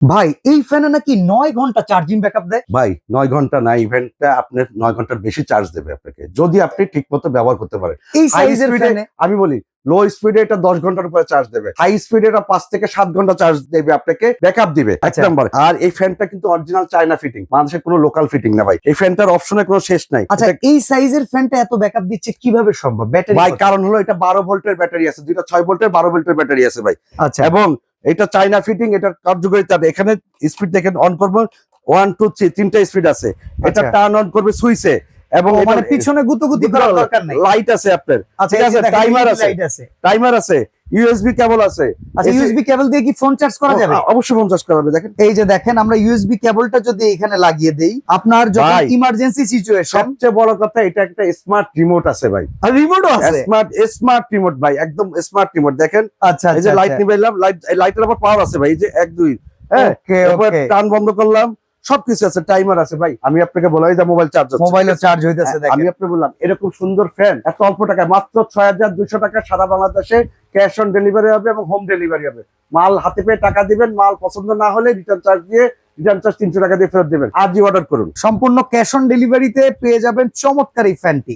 ভাই এই ফ্যানে নাকি 9 ঘন্টা চার্জিং ব্যাকআপ দেয়। ভাই 9 ঘন্টা না, ইভেন্টটা আপনার 9 ঘন্টার বেশি চার্জ দেবে আপনাকে, যদি আপনি ঠিক মতো ব্যবহার করতে পারেন। এই হাই সাইজের স্পিডে ফ্যানে আমি বলি, লো স্পিডে এটা 10 ঘন্টার উপরে চার্জ দেবে, হাই স্পিডে এটা 5 থেকে 7 ঘন্টা চার্জ দেবে, আপনাকে ব্যাকআপ দিবে। এক আচ্ছা। নাম্বার। আর এই ফ্যানটা কিন্তু অরিজিনাল চায়না ফিটিং, বাংলাদেশের কোনো লোকাল ফিটিং না ভাই। এই ফ্যানটার অপশনে কোনো শেষ নাই। আচ্ছা, এটা- এই সাইজের ফ্যানটা এত ব্যাকআপ দিচ্ছে কিভাবে সম্ভব? ব্যাটারি ভাই কারণ হলো এটা 12 ভোল্টের ব্যাটারি আছে, দুইটা 6 ভোল্টের 12 ভোল্টের ব্যাটারি আছে ভাই। আচ্ছা, এবং এটা চায়না ফিটিং, এটার কার্যকারিতা এখানে স্পিড দেখেন, অন করবো 1 2 3 তিনটা স্পিড আছে। এটা আচ্ছা। টার্ন অন করবে সুইচে, এবং ও, মানে পিছনে গুতুগুতি করার দরকার নাই। লাইট আছে আপনার, আচ্ছা, ঠিক এই যে আছে, দেখেন, টাইমার LED আছে, লাইট আছে। টাইমার আছে, ইউএসবি কেবল আছে। আচ্ছা, ইউএসবি কেবল দিয়ে কি ফোন চার্জ করা যাবে? অবশ্যই 50 করা যাবে। দেখেন এই যে দেখেন, আমরা ইউএসবি কেবলটা যদি এখানে লাগিয়ে দেই, আপনার যখন ভাই, ইমার্জেন্সি সিচুয়েশন, সবচেয়ে বড় কথা, এটা একটা স্মার্ট রিমোট আছে ভাই। আর রিমোটও আছে। স্মার্ট রিমোট ভাই, একদম স্মার্ট রিমোট। দেখেন আচ্ছা, এই যে লাইট নিবাইলাম, লাইটের আবার পাওয়ার আছে ভাই, এই যে 1 2, হ্যাঁ, ওকে তারপর ওকে, টার্ন বন্ধ করলাম, সবকিছু আছে, টাইমার আছে ভাই। আমি আপনাকে বলাই যে মোবাইল চার্জ হচ্ছে, মোবাইলও চার্জ হইতেছে। আমি দেখেন, আপনাকে বললাম এরকম সুন্দর ফ্যান এত অল্প টাকায়, মাত্র 6200 টাকা, সারা বাংলাদেশে ক্যাশ অন ডেলিভারি হবে এবং হোম ডেলিভারি হবে। মাল হাতে পেয়ে টাকা দিবেন, মাল পছন্দ না হলে রিটার্ন চার্জ দিয়ে, রিটার্ন চার্জ 300 টাকা দিয়ে ফেরত দিবেন। আজই অর্ডার করুন। সম্পূর্ণ ক্যাশ অন ডেলিভারিতে পেয়ে যাবেন চমৎকার এই ফ্যানটি।